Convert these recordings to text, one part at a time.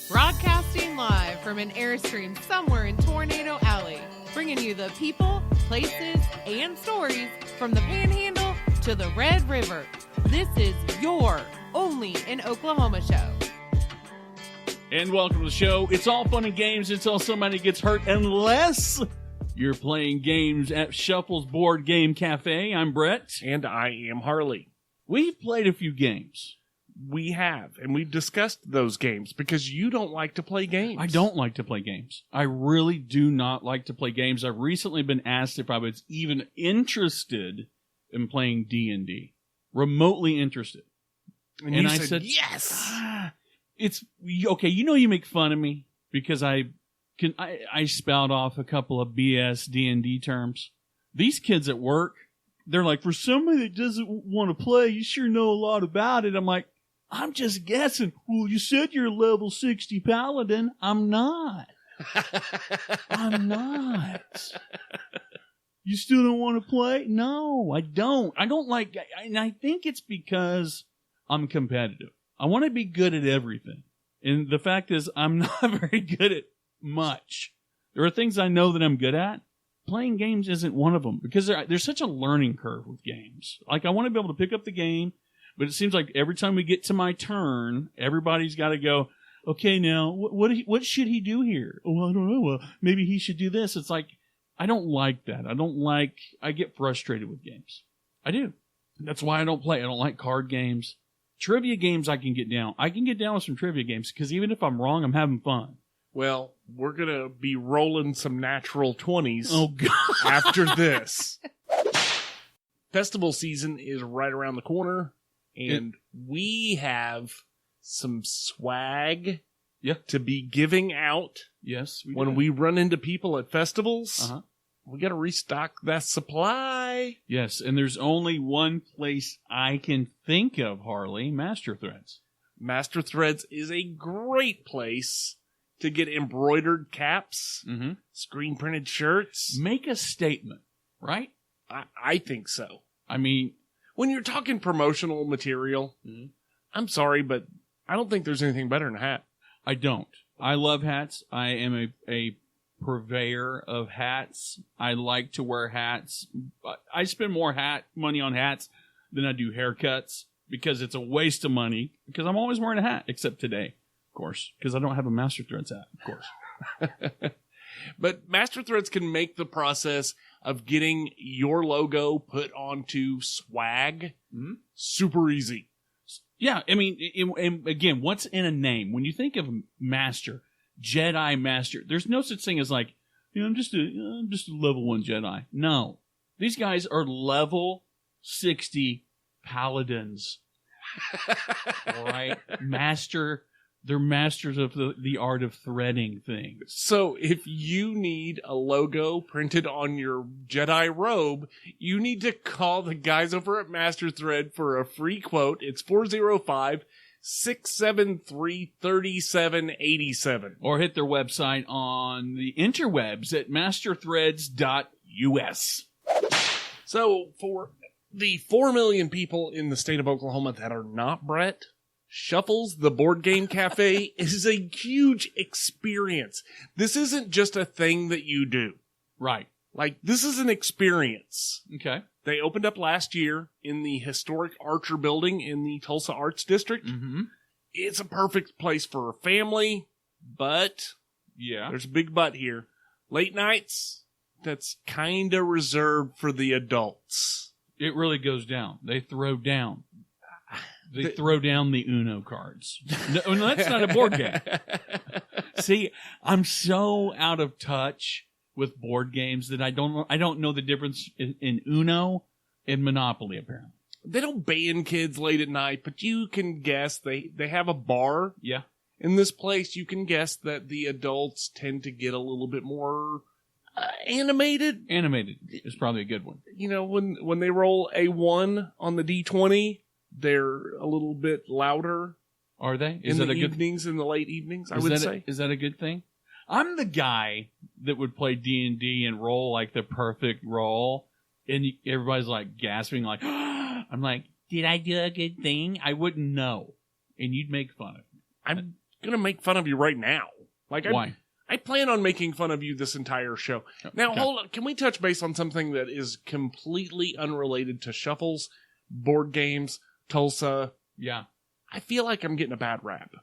Broadcasting live from an Airstream somewhere in Tornado Alley, bringing you the people, places, and stories from the Panhandle to the Red River. This is your Only in Oklahoma show. And welcome to the show. It's all fun and games until somebody gets hurt, unless you're playing games at Shuffle's Board Game Cafe. I'm Brett. And I am Harley. We've played a few games. We have, and we've discussed those games because you don't like to play games. I don't like to play games. I really do not like to play games. I've recently been asked if I was even interested in playing D&D. Remotely interested. And I said, yes! It's, okay, you know you make fun of me because I spout off a couple of BS D&D terms. These kids at work, they're like, for somebody that doesn't want to play, you sure know a lot about it. I'm like, I'm just guessing. Well, you said you're a level 60 paladin. I'm not. I'm not. You still don't want to play? No, I don't. I don't like, and I think it's because I'm competitive. I want to be good at everything. And the fact is, I'm not very good at much. There are things I know that I'm good at. Playing games isn't one of them because there's such a learning curve with games. Like, I want to be able to pick up the game, but it seems like every time we get to my turn, everybody's got to go, okay, now, what should he do here? Oh, I don't know. Well, maybe he should do this. It's like, I don't like that. I get frustrated with games. I do. That's why I don't play. I don't like card games. Trivia games I can get down. I can get down with some trivia games because even if I'm wrong, I'm having fun. Well, we're going to be rolling some natural 20s God. After this. Festival season is right around the corner, and we have some swag to be giving out. Yes, when we run into people at festivals. We got to restock that supply. Yes, and there's only one place I can think of, Harley, Master Threads. Master Threads is a great place to get embroidered caps, screen printed shirts. Make a statement, right? I think so. I mean, when you're talking promotional material, I'm sorry, but I don't think there's anything better than a hat. I don't. I love hats. I am a purveyor of hats. I like to wear hats. I spend more money on hats than I do haircuts because it's a waste of money because I'm always wearing a hat, except today, of course, because I don't have a Master Threads hat, of course. But Master Threads can make the process of getting your logo put onto swag super easy. Yeah, I mean, again, what's in a name? When you think of Master, Jedi Master, there's no such thing as like, I'm just a level 1 Jedi. No. These guys are level 60 paladins. All right? They're masters of the art of threading things. So if you need a logo printed on your Jedi robe, you need to call the guys over at Master Thread for a free quote. It's 405-673-3787. Or hit their website on the interwebs at masterthreads.us. So for the 4 million people in the state of Oklahoma that are not Brett, Shuffles, the board game cafe, is a huge experience. This isn't just a thing that you do. Right. Like, this is an experience. Okay. They opened up last year in the historic Archer building in the Tulsa Arts District. It's a perfect place for a family, but there's a big but here. Late nights, that's kind of reserved for the adults. It really goes down. They throw down. They throw down the UNO cards. No, that's not a board game. See, I'm so out of touch with board games that I don't know the difference in UNO and Monopoly, apparently. They don't ban kids late at night, but you can guess they have a bar. Yeah. In this place, you can guess that the adults tend to get a little bit more animated. Animated is probably a good one. You know, when they roll a 1 on the D20, they're a little bit louder. Are they? In the evenings, in the late evenings, I would say. Is that a good thing? I'm the guy that would play D&D and roll like the perfect roll, and everybody's like gasping, like, I'm like, did I do a good thing? I wouldn't know, and you'd make fun of me. going to make fun of you right now. Like, Why? I plan on making fun of you this entire show. Now, hold on. Can we touch base on something that is completely unrelated to shuffles, board games, Tulsa? Yeah. I feel like I'm getting a bad rap.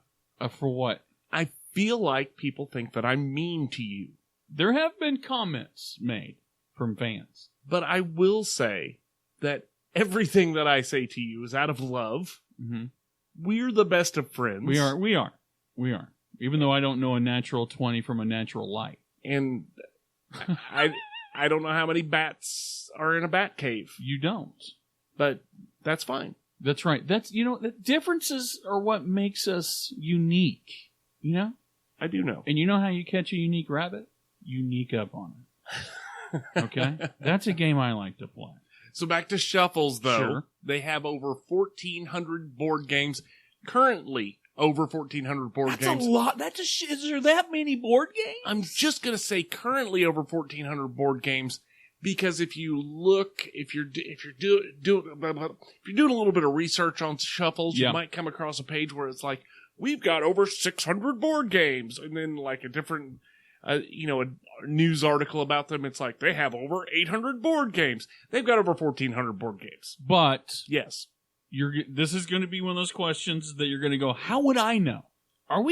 For what? I feel like people think that I'm mean to you. There have been comments made from fans. But I will say that everything that I say to you is out of love. Mm-hmm. We're the best of friends. We are. Even though I don't know a natural 20 from a natural light. And I don't know how many bats are in a bat cave. You don't. But that's fine. That's right. The differences are what makes us unique. You know? I do know. And you know how you catch a unique rabbit? Unique up on it. Okay? That's a game I like to play. So back to shuffles, though. Sure. They have over 1,400 board games. Currently, over 1,400 board games. That's a lot. Is there that many board games? I'm just going to say currently over 1,400 board games, because if you look, if you're doing a little bit of research on shuffles, you might come across a page where it's like, we've got over 600 board games, and then like a different, a news article about them. It's like they have over 800 board games. They've got over 1,400 board games. But yes. This is going to be one of those questions that you're going to go, how would I know? Are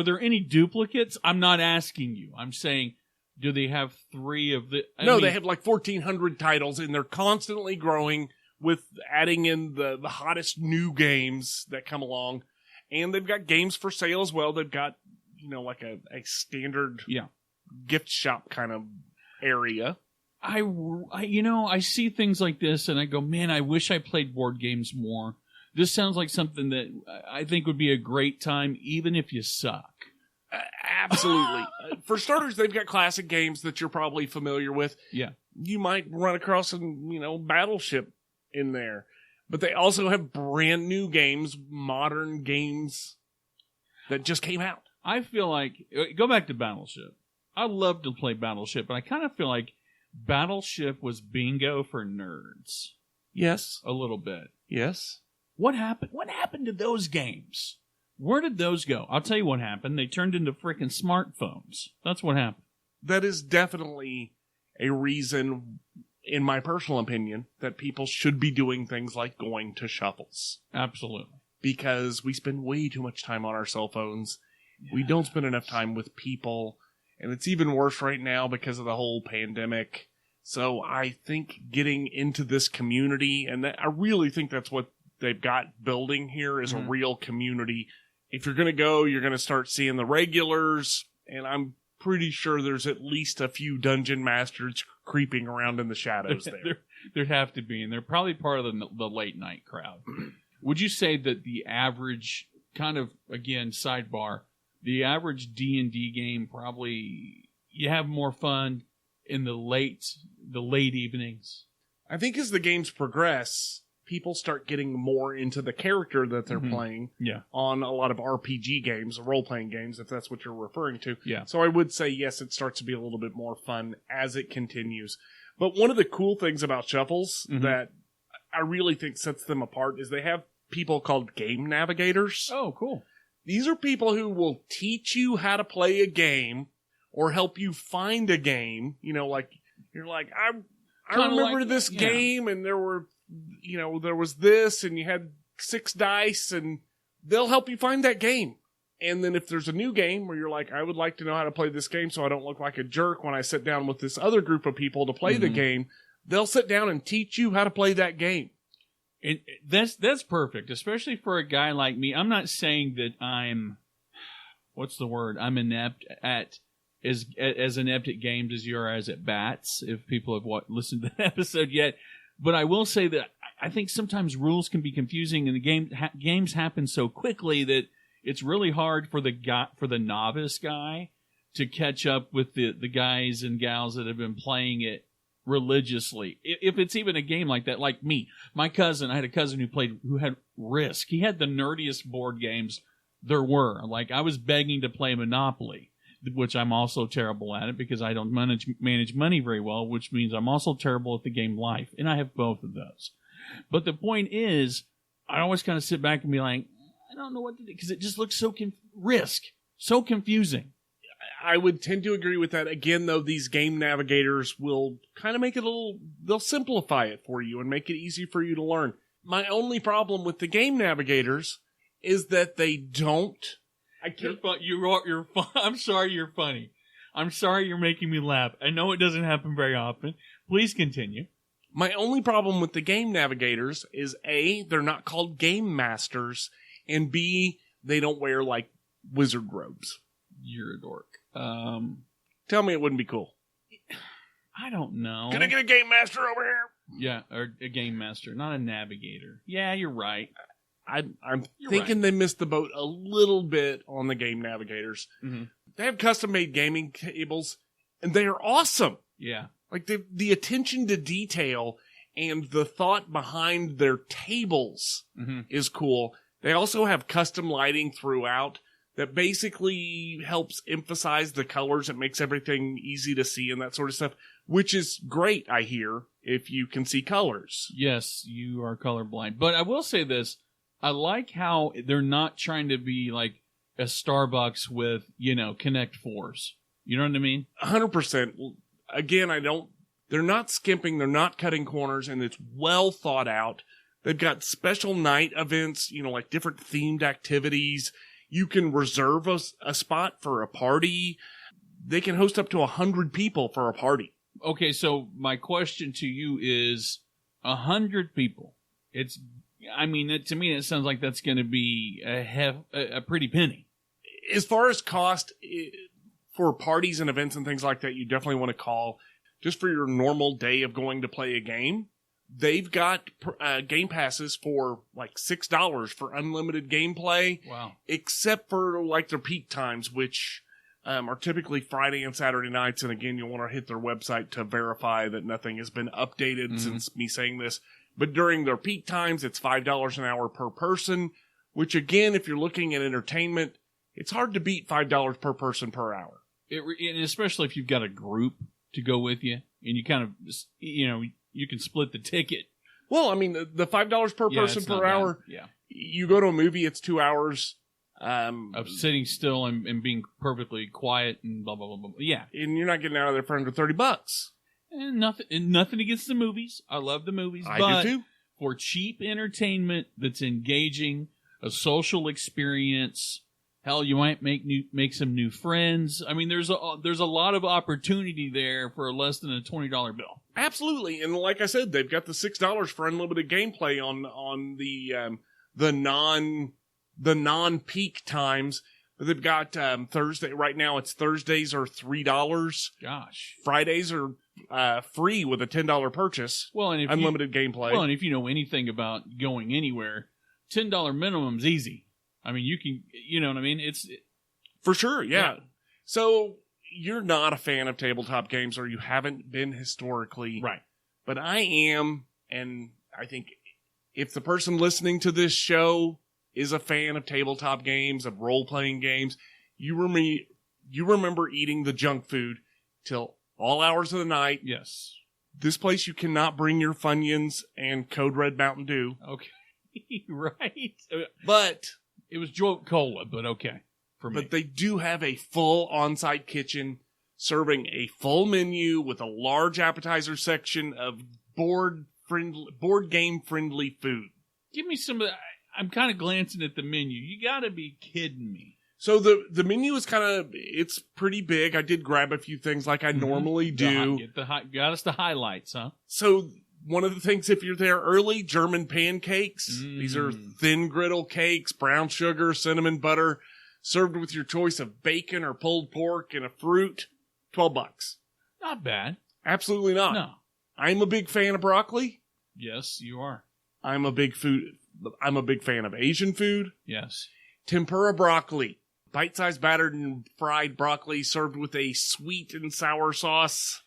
there any duplicates? I'm not asking you. I'm saying, do they have three of the... They have like 1,400 titles, and they're constantly growing with adding in the hottest new games that come along. And they've got games for sale as well. They've got, like a standard gift shop kind of area. I see things like this and I go, man, I wish I played board games more. This sounds like something that I think would be a great time, even if you suck. Absolutely. For starters, they've got classic games that you're probably familiar with. Yeah. You might run across Battleship in there. But they also have brand new games, modern games that just came out. I feel like, go back to Battleship. I love to play Battleship, but I kind of feel like Battleship was bingo for nerds. Yes. A little bit. Yes. What happened? What happened to those games? Where did those go? I'll tell you what happened. They turned into freaking smartphones. That's what happened. That is definitely a reason, in my personal opinion, that people should be doing things like going to shuffles. Absolutely. Because we spend way too much time on our cell phones. Yeah. We don't spend enough time with people. And it's even worse right now because of the whole pandemic. So I think getting into this community, and I really think that's what they've got building here, is a real community. If you're going to go, you're going to start seeing the regulars. And I'm pretty sure there's at least a few dungeon masters creeping around in the shadows there. There'd have to be, and they're probably part of the late night crowd. Would you say that the average, kind of, again, sidebar, the average D&D game probably, you have more fun in the late evenings? I think as the games progress, people start getting more into the character that they're playing on a lot of RPG games, role-playing games, if that's what you're referring to. Yeah. So I would say, yes, it starts to be a little bit more fun as it continues. But one of the cool things about shuffles that I really think sets them apart is they have people called game navigators. Oh, cool. These are people who will teach you how to play a game or help you find a game. You're like, I remember this game, and there was this, and you had 6 dice, and they'll help you find that game. And then if there's a new game where you're like, I would like to know how to play this game so I don't look like a jerk when I sit down with this other group of people to play the game, they'll sit down and teach you how to play that game. That's perfect, especially for a guy like me. I'm not saying that I'm inept at as inept at games as you are as at bats, if people have listened to that episode yet. But I will say that I think sometimes rules can be confusing, and the games happen so quickly that it's really hard for the novice guy to catch up with the guys and gals that have been playing it religiously. If it's even a game like that, like me. I had a cousin who had Risk. He had the nerdiest board games there were. Like, I was begging to play Monopoly, which I'm also terrible at it because I don't manage money very well, which means I'm also terrible at the game Life, and I have both of those. But the point is, I always kind of sit back and be like, I don't know what to do because it just looks so so confusing. I would tend to agree with that. Again, though, these game navigators will kind of make it they'll simplify it for you and make it easy for you to learn. My only problem with the game navigators is that they don't. You're fun. I'm sorry you're funny. I'm sorry you're making me laugh. I know it doesn't happen very often. Please continue. My only problem with the game navigators is A, they're not called game masters, and B, they don't wear like wizard robes. You're a dork. Tell me it wouldn't be cool. I don't know. Can I get a game master over here? Yeah, or a game master, not a navigator. Yeah, you're right. I'm thinking they missed the boat a little bit on the game navigators. Mm-hmm. They have custom-made gaming tables, and they are awesome. Yeah. Like, the attention to detail and the thought behind their tables is cool. They also have custom lighting throughout that basically helps emphasize the colors. It makes everything easy to see and that sort of stuff, which is great, I hear, if you can see colors. Yes, you are colorblind. But I will say this. I like how they're not trying to be like a Starbucks with, Connect Fours. You know what I mean? 100%. Again, they're not skimping, they're not cutting corners, and it's well thought out. They've got special night events, like different themed activities. You can reserve a spot for a party. They can host up to 100 people for a party. Okay, so my question to you is 100 people. To me, it sounds like that's going to be a pretty penny. As far as cost for parties and events and things like that, you definitely want to call just for your normal day of going to play a game. They've got game passes for like $6 for unlimited gameplay. Wow. Except for like their peak times, which are typically Friday and Saturday nights. And again, you'll want to hit their website to verify that nothing has been updated since me saying this. But during their peak times, it's $5 an hour per person, which again, if you're looking at entertainment, it's hard to beat $5 per person per hour. And especially if you've got a group to go with you and you kind of, you can split the ticket. Well, I mean, the $5 per person per hour, you go to a movie, it's 2 hours. Of sitting still and being perfectly quiet and blah, blah, blah, blah. Yeah. And you're not getting out of there for under $30. And nothing against the movies. I love the movies. I do too. For cheap entertainment that's engaging, a social experience, hell, you might make some new friends. I mean, there's a lot of opportunity there for less than a $20 bill. Absolutely, and like I said, they've got the $6 for unlimited gameplay on the non-peak times. But they've got Thursday. Right now, it's Thursdays are $3. Gosh, Fridays are free with a $10 purchase. Well, and unlimited gameplay. Well, and if you know anything about going anywhere, $10 minimum's easy. I mean, you can, you know what I mean? It's for sure, yeah. So you're not a fan of tabletop games, or you haven't been historically, right? But I am, and I think if the person listening to this show is a fan of tabletop games, of role-playing games, you remember eating the junk food till all hours of the night. Yes. This place, you cannot bring your Funyuns and Code Red Mountain Dew. Okay, right. But it was Jolt Cola, but okay for me. But they do have a full on-site kitchen serving a full menu with a large appetizer section of board game-friendly food. Give me some of that. I'm kind of glancing at the menu. You got to be kidding me. So the menu is it's pretty big. I did grab a few things like I normally do. Got us the highlights, huh? So one of the things, if you're there early, German pancakes. These are thin griddle cakes, brown sugar, cinnamon butter, served with your choice of bacon or pulled pork and a fruit. $12. Not bad. Absolutely not. No. I'm a big fan of broccoli. Yes, you are. I'm a big fan of Asian food. Yes. Tempura broccoli. Bite-sized battered and fried broccoli served with a sweet and sour sauce.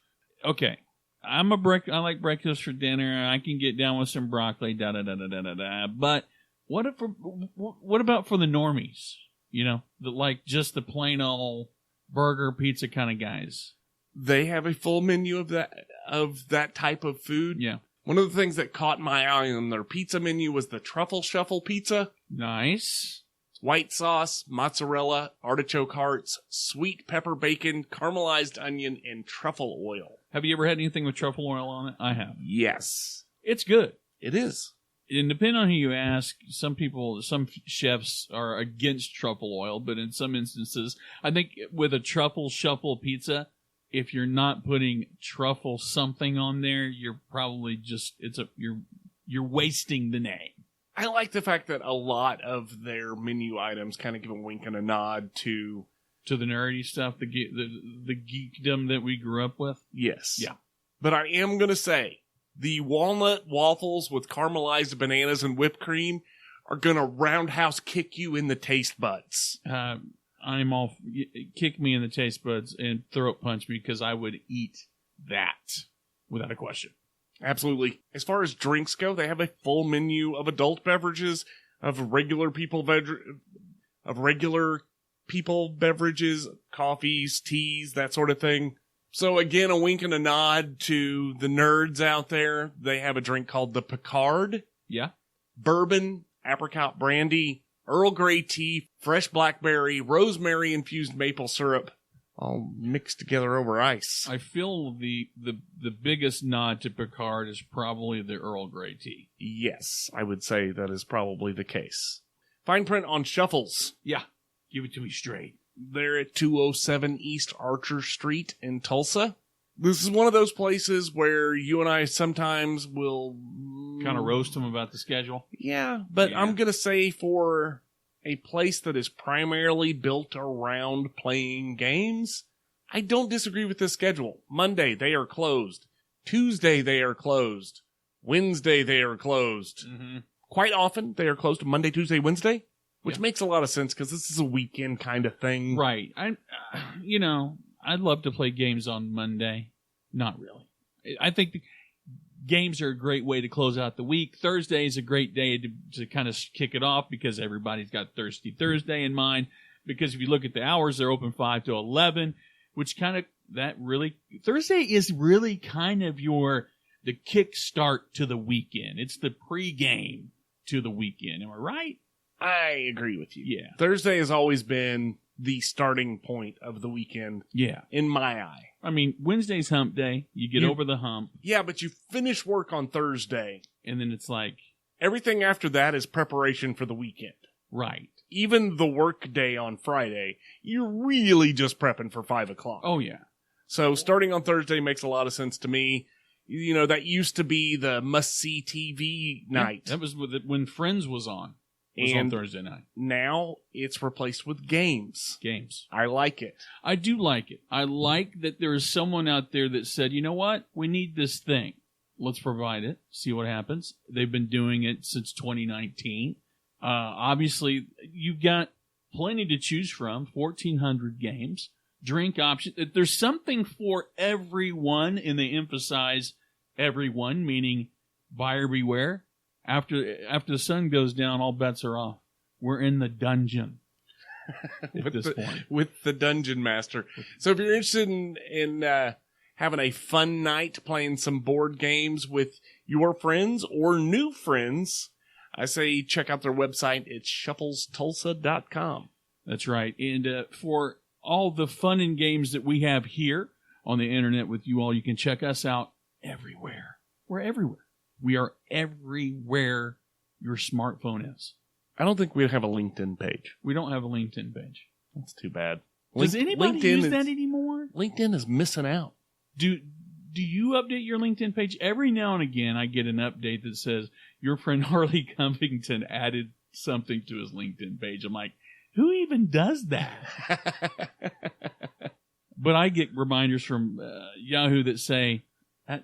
Okay. I like breakfast for dinner. I can get down with some broccoli, da-da-da-da-da-da-da. But what about for the normies? Just the plain old burger, pizza kind of guys. They have a full menu of that type of food. Yeah. One of the things that caught my eye on their pizza menu was the Truffle Shuffle pizza. Nice. white sauce, mozzarella, artichoke hearts, sweet pepper bacon, caramelized onion, and truffle oil. Have you ever had anything with truffle oil on it? I have. Yes. It's good. It is. And depending on who you ask, some chefs are against truffle oil, but in some instances, I think with a truffle shuffle pizza, if you're not putting truffle something on there, you're probably just you're wasting the name. I like the fact that a lot of their menu items kind of give a wink and a nod to the nerdy stuff, the geekdom that we grew up with. Yes. Yeah. But I am going to say, the walnut waffles with caramelized bananas and whipped cream are going to roundhouse kick you in the taste buds. I'm all kick me in the taste buds and throat punch me because I would eat that without a question. Absolutely. As far as drinks go, they have a full menu of adult beverages, of regular people beverages, coffees, teas, that sort of thing. So again, a wink and a nod to the nerds out there. They have a drink called the Picard. Yeah. Bourbon, apricot brandy, Earl Grey tea, fresh blackberry, rosemary-infused maple syrup, all mixed together over ice. I feel the biggest nod to Picard is probably the Earl Grey tea. Yes, I would say that is probably the case. Fine print on Shuffles. Yeah. Give it to me straight. They're at 207 East Archer Street in Tulsa. This is one of those places where you and I sometimes will kind of roast them about the schedule. Yeah, but yeah. I'm going to say for a place that is primarily built around playing games, I don't disagree with this schedule. Monday, they are closed. Tuesday, they are closed. Wednesday, they are closed. Mm-hmm. Quite often, they are closed Monday, Tuesday, Wednesday. Which makes a lot of sense because this is a weekend kind of thing. Right. I'd love to play games on Monday. Not really. I think games are a great way to close out the week. Thursday is a great day to kind of kick it off because everybody's got Thirsty Thursday in mind. Because if you look at the hours, they're open 5 to 11, which Thursday is really kind of the kick start to the weekend. It's the pregame to the weekend. Am I right? I agree with you. Yeah. Thursday has always been the starting point of the weekend. Yeah. In my eye. I mean, Wednesday's hump day. You get over the hump. Yeah, but you finish work on Thursday. And then it's like... everything after that is preparation for the weekend. Right. Even the work day on Friday, you're really just prepping for 5 o'clock. Oh, yeah. So starting on Thursday makes a lot of sense to me. You know, that used to be the must-see TV night. That was when Friends was on. On Thursday night. Now it's replaced with games. Games. I like it. I do like it. I like that there is someone out there that said, you know what? We need this thing. Let's provide it. See what happens. They've been doing it since 2019. Obviously, you've got plenty to choose from. 1,400 games. Drink options. There's something for everyone, and they emphasize everyone, meaning buyer beware. After the sun goes down, all bets are off. We're in the dungeon at this point. With the dungeon master. So if you're interested in having a fun night playing some board games with your friends or new friends, I say check out their website. It's shufflestulsa.com. That's right. And for all the fun and games that we have here on the internet with you all, you can check us out everywhere. We're everywhere. We are everywhere your smartphone is. I don't think we have a LinkedIn page. We don't have a LinkedIn page. That's too bad. Does anybody use that anymore? LinkedIn is missing out. Do you update your LinkedIn page? Every now and again, I get an update that says, your friend Harley Covington added something to his LinkedIn page. I'm like, who even does that? But I get reminders from Yahoo that say,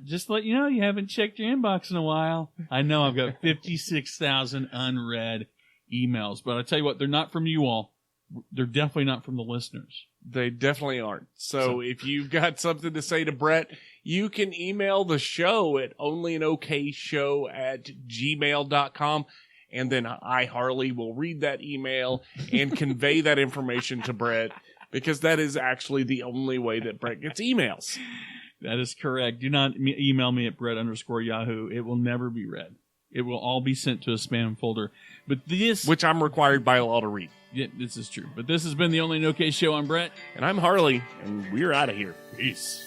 just to let you know, you haven't checked your inbox in a while. I know I've got 56,000 unread emails, but I tell you what, they're not from you all. They're definitely not from the listeners. They definitely aren't. So if you've got something to say to Brett, you can email the show at OnlyinOKShow@gmail.com. And then I, Harley, will read that email and convey that information to Brett, because that is actually the only way that Brett gets emails. That is correct. Do not email me at Brett_Yahoo. It will never be read. It will all be sent to a spam folder. But this... which I'm required by law to read. Yeah, this is true. But this has been the OnlyinOK Show. I'm Brett. And I'm Harley, and we're out of here. Peace.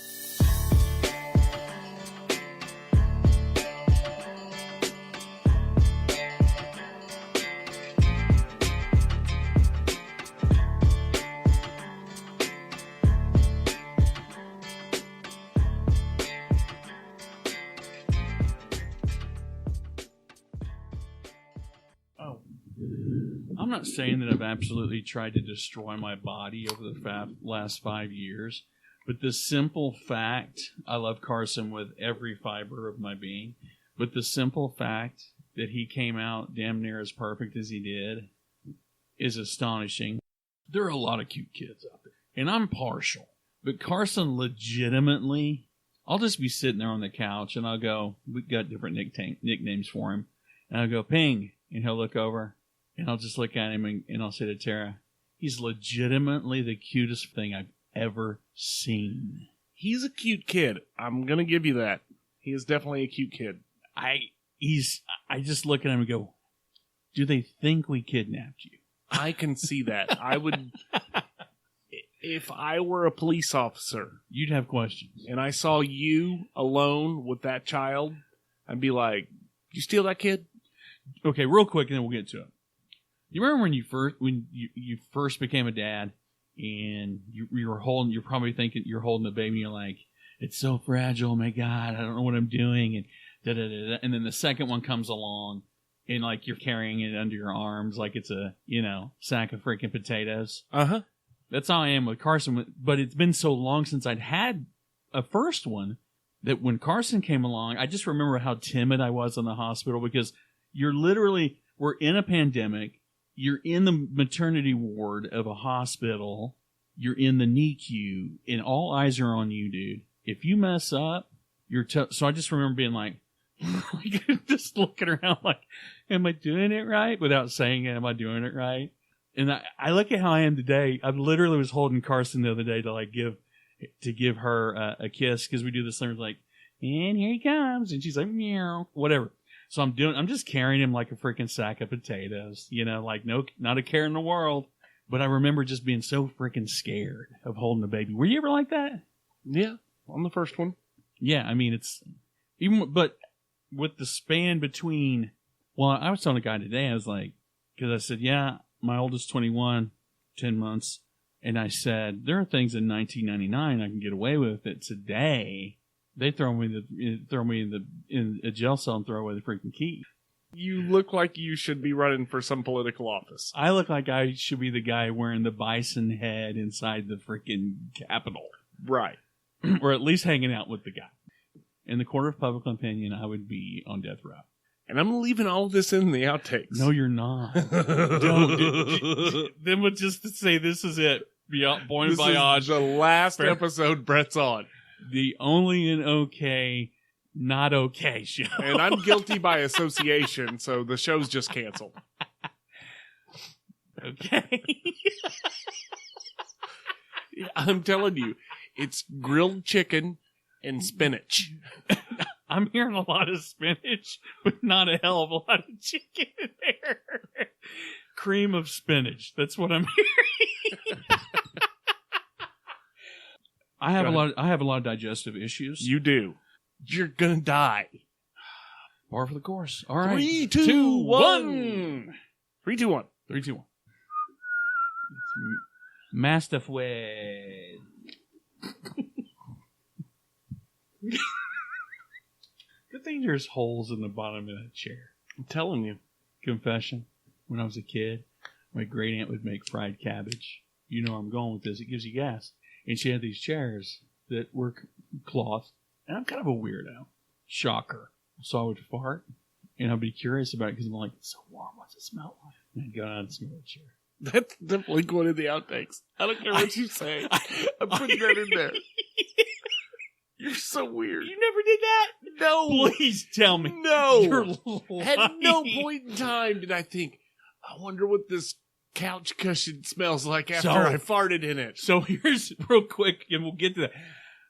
I'm not saying that I've absolutely tried to destroy my body over the last 5 years, but the simple fact, I love Carson with every fiber of my being, but the simple fact that he came out damn near as perfect as he did is astonishing. There are a lot of cute kids out there, and I'm partial, but Carson legitimately, I'll just be sitting there on the couch, and I'll go, we've got different nicknames for him, and I'll go, Ping, and he'll look over. And I'll just look at him and I'll say to Tara, he's legitimately the cutest thing I've ever seen. He's a cute kid. I'm going to give you that. He is definitely a cute kid. I just look at him and go, do they think we kidnapped you? I can see that. I would, if I were a police officer. You'd have questions. And I saw you alone with that child, I'd be like, did you steal that kid? Okay, real quick and then we'll get to it. You remember when you first became a dad and you're probably thinking you're holding the baby and you're like, it's so fragile, oh my God, I don't know what I'm doing, and da-da-da-da. And then the second one comes along and like you're carrying it under your arms like it's a, sack of freaking potatoes. Uh-huh. That's how I am with Carson, but it's been so long since I'd had a first one that when Carson came along, I just remember how timid I was in the hospital because we're in a pandemic. You're in the maternity ward of a hospital. You're in the NICU, and all eyes are on you, dude. If you mess up, so I just remember being like just looking around like, am I doing it right? Without saying it, am I doing it right? And I look at how I am today. I literally was holding Carson the other day to give her a kiss because we do this thing like, and here he comes, and she's like, meow, whatever. So I'm just carrying him like a freaking sack of potatoes, like not a care in the world. But I remember just being so freaking scared of holding the baby. Were you ever like that? Yeah, on the first one. Yeah, I mean, but with the span between, well, I was telling a guy today, I was like, because I said, yeah, my oldest 21, 10 months. And I said, there are things in 1999 I can get away with that today. They throw me in a jail cell and throw away the freaking key. You look like you should be running for some political office. I look like I should be the guy wearing the bison head inside the freaking Capitol. Right. Or at least hanging out with the guy. In the court of public opinion, I would be on death row. And I'm leaving all of this in the outtakes. No, you're not. Don't. Then we'll just say this is it. Point by odds. The last episode Brett's on. The OnlyinOK not okay show. And I'm guilty by association, so the show's just canceled. Okay. I'm telling you, it's grilled chicken and spinach. I'm hearing a lot of spinach, but not a hell of a lot of chicken in there. Cream of spinach. That's what I'm hearing. I have a lot of digestive issues. You do. You're gonna die. Par for the course. All right. 3, 2, 1. 3, 2, 1. 3, 2, 1. Mastiff Way. Good thing there's holes in the bottom of that chair. I'm telling you. Confession. When I was a kid, my great aunt would make fried cabbage. You know where I'm going with this. It gives you gas. And she had these chairs that were cloth. And I'm kind of a weirdo. Shocker. So I would fart. And I'd be curious about it because I'm like, it's so warm. What's it smell like? And I'd go out and smell the chair. That's definitely going in the outtakes. I don't care what you say. I'm putting that in there. You're so weird. You never did that? No. Please tell me. No. You're lying. At no point in time did I think, I wonder what this couch cushion smells like after I farted in it. So here's, real quick, and we'll get to that.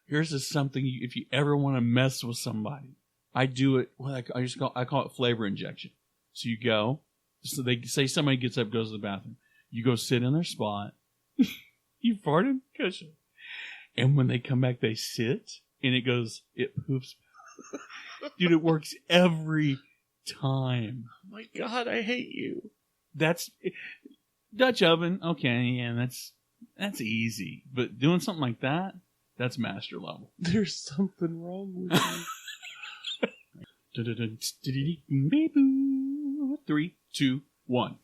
Here's something, if you ever want to mess with somebody, I do it, I call it flavor injection. So you go, so they say somebody gets up, goes to the bathroom. You go sit in their spot. You fart in the cushion. And when they come back, they sit, and it poofs. Dude, it works every time. Oh my God, I hate you. That's Dutch oven. Okay, yeah, that's easy. But doing something like that, that's master level. There's something wrong with you. 3, 2, 1.